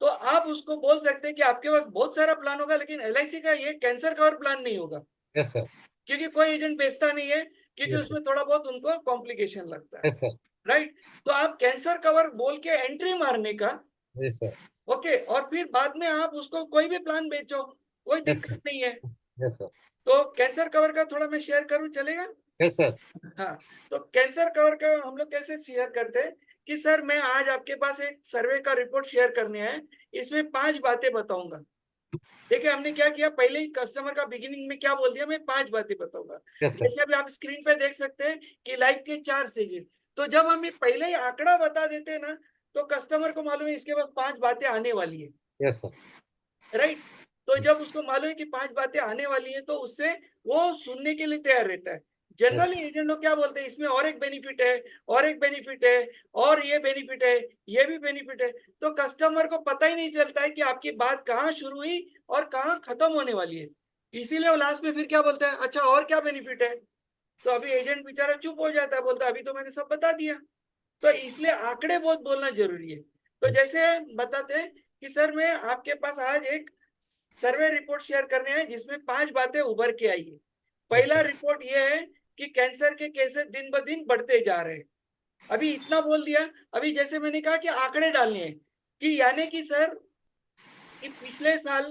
तो आप उसको बोल सकते हैं कि आपके पास बहुत सारा प्लान होगा लेकिन एलआईसी का ये कैंसर कवर प्लान नहीं होगा, yes, sir. क्योंकि कोई एजेंट बेचता नहीं है, क्योंकि Yes, sir. उसमें थोड़ा बहुत उनको कॉम्प्लिकेशन लगता है, Yes, sir. राइट। तो आप कैंसर कवर बोल के एंट्री मारने का, Yes, sir. ओके, और फिर बाद में आप उसको कोई भी प्लान बेचो, कोई Yes, दिक्कत sir. नहीं है। Yes, sir. तो कैंसर कवर का थोड़ा मैं शेयर करूं, चलेगा? Yes, sir. हाँ। तो कैंसर कवर का हम लोग कैसे शेयर करते हैं कि सर मैं आज आपके पास एक सर्वे का रिपोर्ट शेयर करने है, इसमें 5 बातें बताऊंगा। देखिए हमने क्या किया, पहले ही कस्टमर का बिगिनिंग में क्या बोल दिया, मैं 5 बातें बताऊंगा। Yes, sir. जैसे अभी आप स्क्रीन पे देख सकते हैं कि लाइफ के 4 स्टेजेस। तो जब हम ये पहले ही आंकड़ा बता देते हैं ना, तो कस्टमर को मालूम है इसके पास 5 बातें आने वाली है, Yes, sir. राइट। तो जब उसको मालूम है कि 5 बातें आने वाली है तो उससे वो सुनने के लिए तैयार रहता है। जनरली एजेंट लोग क्या बोलते हैं, इसमें और एक बेनिफिट है, और एक बेनिफिट है, और ये बेनिफिट है, ये भी बेनिफिट है। तो कस्टमर को पता ही नहीं चलता है कि आपकी बात कहाँ शुरू हुई और कहाँ खत्म होने वाली है। इसीलिए वो लास्ट में फिर क्या बोलता है, अच्छा और क्या बेनिफिट है। तो अभी एजेंट बेचारा चुप हो जाता है, बोलता है अभी तो मैंने सब बता दिया। तो इसलिए आंकड़े बहुत बोलना जरूरी है। तो जैसे बताते हैं कि सर मैं आपके पास आज एक सर्वे रिपोर्ट शेयर करने हैं जिसमें 5 बातें उभर के आई है। पहला रिपोर्ट ये है कि कैंसर के केसेस दिन ब दिन बढ़ते जा रहे हैं। अभी इतना बोल दिया। अभी जैसे मैंने कहा कि आंकड़े डालने हैं, कि यानी कि सर कि पिछले साल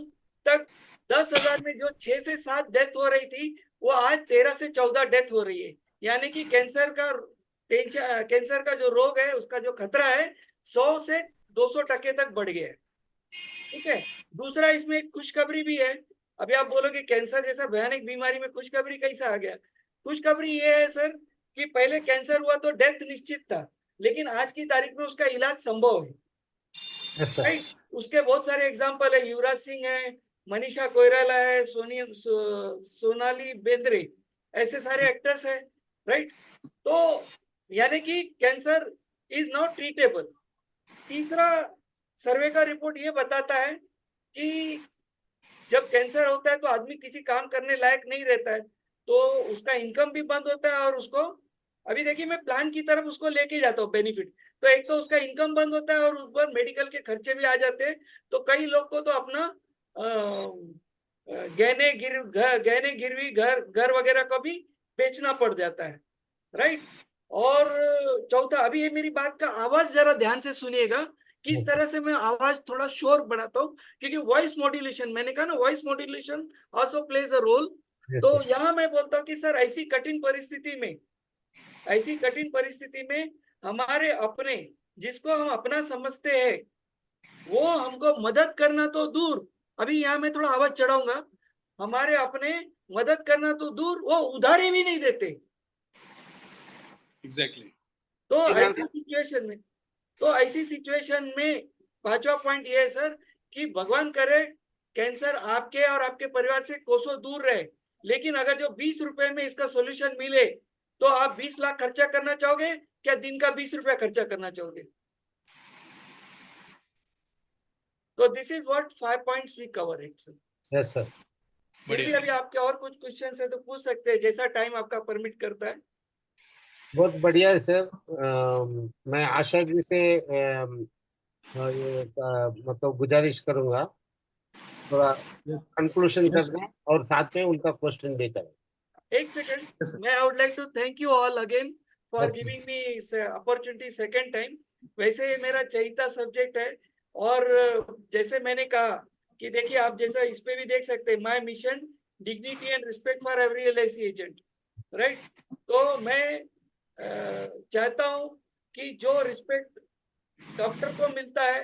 तक 10,000 में जो 6 से 7 डेथ हो रही थी, वो आज 13 से 14 डेथ हो रही है। यानी कि कैंसर का जो रोग है उसका जो खतरा है 100 से 200% तक बढ़ गया है। ठीक है। दूसरा इसमें एक खुशखबरी भी है। अभी आप बोलोगे कैंसर जैसा भयानक बीमारी में खुशखबरी कैसा आ गया? खुशखबरी ये है सर कि पहले कैंसर हुआ तो डेथ निश्चित था, लेकिन आज की तारीख में उसका इलाज संभव है, Yes, sir. राइट। उसके बहुत सारे एग्जाम्पल है, युवराज सिंह है, मनीषा कोइराला है, सोनाली बेंद्रे, ऐसे सारे एक्टर्स है, राइट। तो यानी कि कैंसर इज नॉट ट्रीटेबल। तीसरा सर्वे का रिपोर्ट ये बताता है कि जब कैंसर होता है तो आदमी किसी काम करने लायक नहीं रहता है, तो उसका इनकम भी बंद होता है और उसको, अभी देखिए मैं प्लान की तरफ उसको लेके जाता हूँ बेनिफिट। तो एक तो उसका इनकम बंद होता है और उस पर मेडिकल के खर्चे भी आ जाते हैं। तो कई लोग को तो अपना गहने गिरवी घर घर वगैरह को भी बेचना पड़ जाता है, राइट। और चौथा, अभी ये मेरी बात का आवाज जरा ध्यान से सुनिएगा, किस तरह से मैं आवाज थोड़ा शोर बढ़ाता हूँ, क्योंकि वॉइस मॉड्यूलेशन, मैंने कहा ना voice modulation also plays a role. Yes, तो sir. यहाँ मैं बोलता हूँ कि सर ऐसी कठिन परिस्थिति में हमारे अपने, जिसको हम अपना समझते हैं, वो हमको मदद करना तो दूर, अभी यहाँ मैं थोड़ा आवाज चढ़ाऊंगा, हमारे अपने मदद करना तो दूर, वो उधारी भी नहीं देते। Exactly. तो जी, मैम. ऐसी सिचुएशन में 5वां पॉइंट ये है सर कि भगवान करे कैंसर आपके और आपके परिवार से कोसों दूर रहे, लेकिन अगर जो 20 रुपए में इसका सॉल्यूशन मिले तो आप 20 लाख खर्चा करना चाहोगे, क्या दिन का 20 रुपया खर्चा करना चाहोगे? तो this is what 5 points we cover it sir. Yes, sir. फिर भी बढ़िया। अभी आपके और कुछ क्वेश्चन है तो पूछ सकते हैं, जैसा टाइम आपका परमिट करता है। बहुत बढ़िया है सर. मैं आशा जी से मतलब गुजारिश करूंगा थोड़ा कंक्लूशन Yes, sir. करना और साथ में उनका क्वेश्चन भी करें. एक सेकंड, Yes, sir. मैं I would like to thank you all again for Yes, sir. Giving me opportunity second time. वैसे ये मेरा चहीता सब्जेक्ट है, और जैसे मैंने कहा कि देखिए आप जैसा इस पे भी देख सकते हैं, my mission dignity and respect for every LIC agent, right. तो मैं चाहता हूँ कि जो रिस्पेक्ट डॉक्टर को मिलता है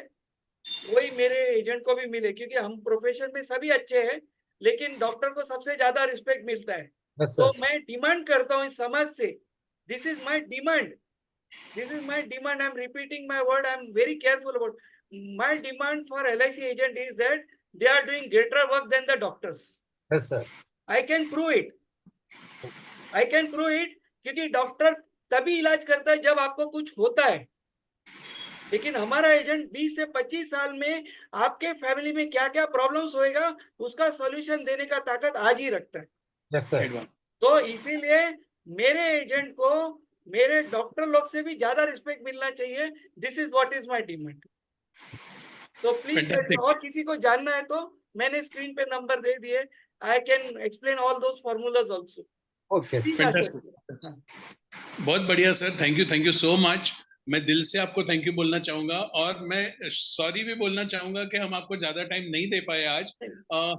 वही मेरे एजेंट को भी मिले, क्योंकि हम प्रोफेशन में सभी अच्छे हैं लेकिन डॉक्टर को सबसे ज्यादा रिस्पेक्ट मिलता है। यस तो सर। मैं डिमांड करता हूँ इस समाज से, this is my demand, this is my demand. I'm repeating my word. I'm very careful about my demand for LIC agent is that they are doing greater work than the doctors. Yes sir. I can prove it. I can prove it क्योंकि doctor तभी इलाज करता है जब आपको कुछ होता है, लेकिन हमारा एजेंट 20 से 25 साल में आपके फैमिली में क्या क्या प्रॉब्लम्स होएगा उसका सॉल्यूशन देने का ताकत आज ही रखता है। Yes sir. एडवांस तो इसीलिए मेरे एजेंट को मेरे डॉक्टर लोग से भी ज्यादा रिस्पेक्ट मिलना चाहिए। This is what is my demand. So please fantastic और किसी को जानना है तो मैंने स्क्रीन पे नंबर दे दिए, I can explain all those formulas also. Okay. Please ask. Fantastic बहुत बढ़िया sir, thank you so much. मैं दिल से आपको थैंक यू बोलना चाहूंगा और मैं सॉरी भी बोलना चाहूंगा कि हम आपको ज्यादा टाइम नहीं दे पाए आज।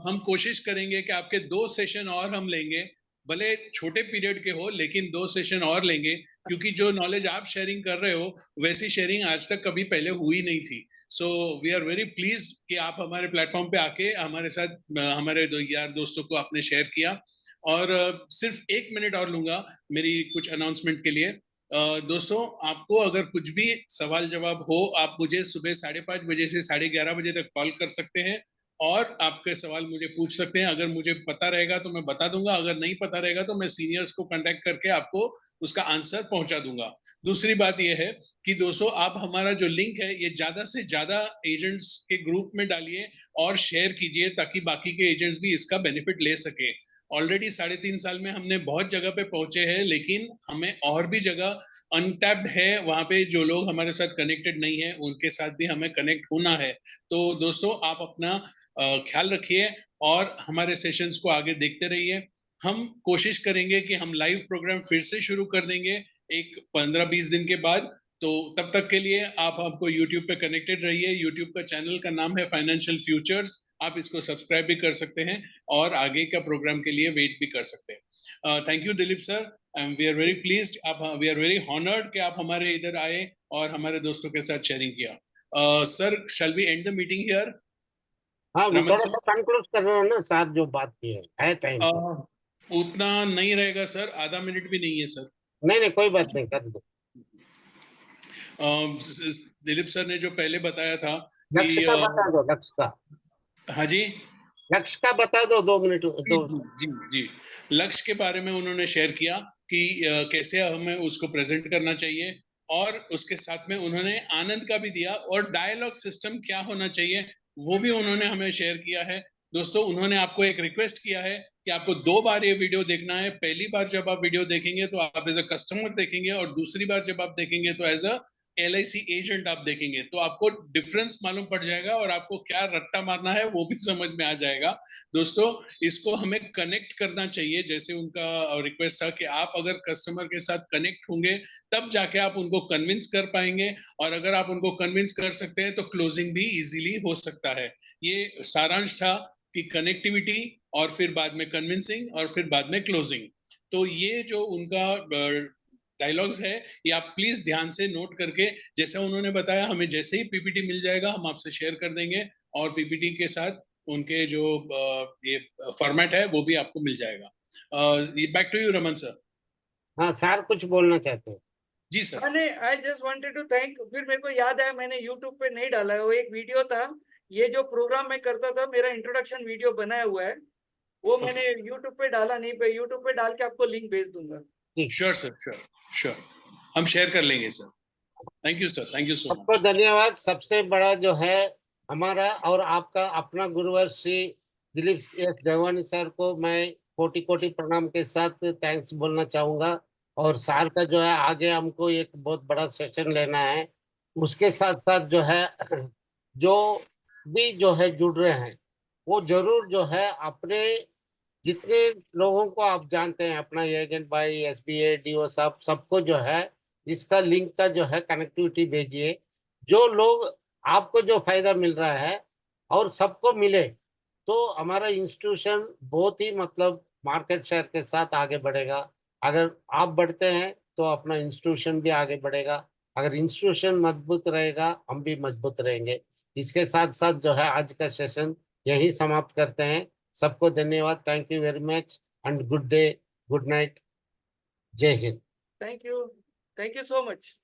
हम कोशिश करेंगे कि आपके 2 सेशन और हम लेंगे, भले छोटे पीरियड के हो लेकिन 2 सेशन और लेंगे, क्योंकि जो नॉलेज आप शेयरिंग कर रहे हो वैसी शेयरिंग आज तक कभी पहले हुई नहीं थी। So we are very pleased कि आप हमारे प्लेटफॉर्म पे आके हमारे साथ हमारे दो यार दोस्तों को आपने शेयर किया। और सिर्फ 1 मिनट और लूंगा मेरी कुछ अनाउंसमेंट के लिए। दोस्तों, आपको अगर कुछ भी सवाल जवाब हो, आप मुझे सुबह 5:30 बजे से 11:30 बजे तक कॉल कर सकते हैं और आपके सवाल मुझे पूछ सकते हैं। अगर मुझे पता रहेगा तो मैं बता दूंगा, अगर नहीं पता रहेगा तो मैं सीनियर्स को कांटेक्ट करके आपको उसका आंसर पहुंचा दूंगा। दूसरी बात यह है कि दोस्तों, आप हमारा जो लिंक है ये ज्यादा से ज्यादा एजेंट्स के ग्रुप में डालिए और शेयर कीजिए ताकि बाकी के एजेंट्स भी इसका बेनिफिट ले सके। ऑलरेडी 3.5 साल में हमने बहुत जगह पे पहुंचे हैं, लेकिन हमें और भी जगह अनटैप्ड है, वहां पे जो लोग हमारे साथ कनेक्टेड नहीं है उनके साथ भी हमें कनेक्ट होना है। तो दोस्तों, आप अपना ख्याल रखिए और हमारे सेशंस को आगे देखते रहिए। हम कोशिश करेंगे कि हम लाइव प्रोग्राम फिर से शुरू कर देंगे एक 15-20 दिन के बाद। तो तब तक के लिए आप हमको YouTube पे कनेक्टेड रहिए। YouTube का चैनल का नाम है फाइनेंशियल फ्यूचर्स, आप इसको सब्सक्राइब भी कर सकते हैं और आगे का प्रोग्राम के लिए वेट भी कर सकते हैं। Thank you Dilip sir, we are very pleased, we are very honoured कि आप हमारे इधर आए और हमारे दोस्तों के साथ शेयरिंग किया। Sir, shall we end the meeting here? हाँ, रमन थोड़ा सर, सा कंक्लूड कर रहे हो ना साहब, जो बात की है टाइम तो। उतना नहीं रहेगा सर, आधा मिनट भी नहीं है सर। नहीं नहीं, कोई बात नहीं, कर दो। दिलीप सर ने जो पहले बताया था लक्ष्य कि का बता दो, लक्ष्य का। हाँ जी लक्ष्य का बता दो, 2 मिनट जी दो। जी जी, लक्ष्य के बारे में उन्होंने शेयर किया कि कैसे हमें उसको प्रेजेंट करना चाहिए, और उसके साथ में उन्होंने आनंद का भी दिया और डायलॉग सिस्टम क्या होना चाहिए वो भी उन्होंने हमें शेयर किया है। दोस्तों, उन्होंने आपको एक रिक्वेस्ट किया है कि आपको 2 बार ये वीडियो देखना है। पहली बार जब आप वीडियो देखेंगे तो आप एज अ कस्टमर देखेंगे, और दूसरी बार जब आप देखेंगे तो एज अ LIC एजेंट आप देखेंगे, तो आपको डिफरेंस मालूम पड़ जाएगा और आपको क्या रट्टा मारना है वो भी समझ में आ जाएगा। दोस्तों, इसको हमें कनेक्ट करना चाहिए, जैसे उनका रिक्वेस्ट था कि आप अगर कस्टमर के साथ कनेक्ट होंगे तब जाके आप उनको कन्विंस कर पाएंगे, और अगर आप उनको कन्विंस कर सकते हैं तो क्लोजिंग भी इजीली हो सकता है। ये सारांश था कि कनेक्टिविटी और फिर बाद में कन्विंसिंग और फिर बाद में क्लोजिंग। तो ये जो उनका डायलॉग्स है ये आप प्लीज ध्यान से नोट करके, जैसा उन्होंने बताया, हमें जैसे ही PPT मिल जाएगा हम आपसे शेयर कर देंगे, और PPT के साथ उनके जो ये फॉर्मेट है वो भी आपको मिल जाएगा। Back to you Raman sir. हाँ सर, कुछ बोलना चाहते हैं? जी सर। मैंने I just wanted to thank, फिर मेरे को याद आया मैंने यूट्यूब पे नहीं डाला है, वो एक वीडियो था, ये जो प्रोग्राम मैं करता था मेरा इंट्रोडक्शन वीडियो बनाया हुआ है, वो मैंने यूट्यूब पे डाला नहीं, पे यूट्यूब पे डाल के आपको लिंक भेज दूंगा। ठीक। श्योर सर, श्योर श्योर, हम शेयर कर लेंगे sir. Thank you sir, thank you सो सबको मच। धन्यवाद। सबसे बड़ा जो है हमारा और आपका अपना गुरुवर श्री दिलीप एस देवानी सर को मैं कोटि कोटि प्रणाम के साथ थैंक्स बोलना चाहूंगा। और सर का जो है आगे हमको एक बहुत बड़ा सेशन लेना है। उसके साथ साथ जो है जो भी जो है जुड़ रहे हैं वो जरूर जो है अपने जितने लोगों को आप जानते हैं, अपना एजेंट भाई, SBA DO साहब, सबको जो है इसका लिंक का जो है कनेक्टिविटी भेजिए। जो लोग आपको जो फायदा मिल रहा है और सबको मिले तो हमारा इंस्टीट्यूशन बहुत ही मतलब मार्केट शेयर के साथ आगे बढ़ेगा। अगर आप बढ़ते हैं तो अपना इंस्टीट्यूशन भी आगे बढ़ेगा। अगर इंस्टीट्यूशन मजबूत रहेगा हम भी मजबूत रहेंगे। इसके साथ साथ जो है आज का सेशन यही समाप्त करते हैं। सबको धन्यवाद, thank you very much and good day, good night, जय हिंद। Thank you so much.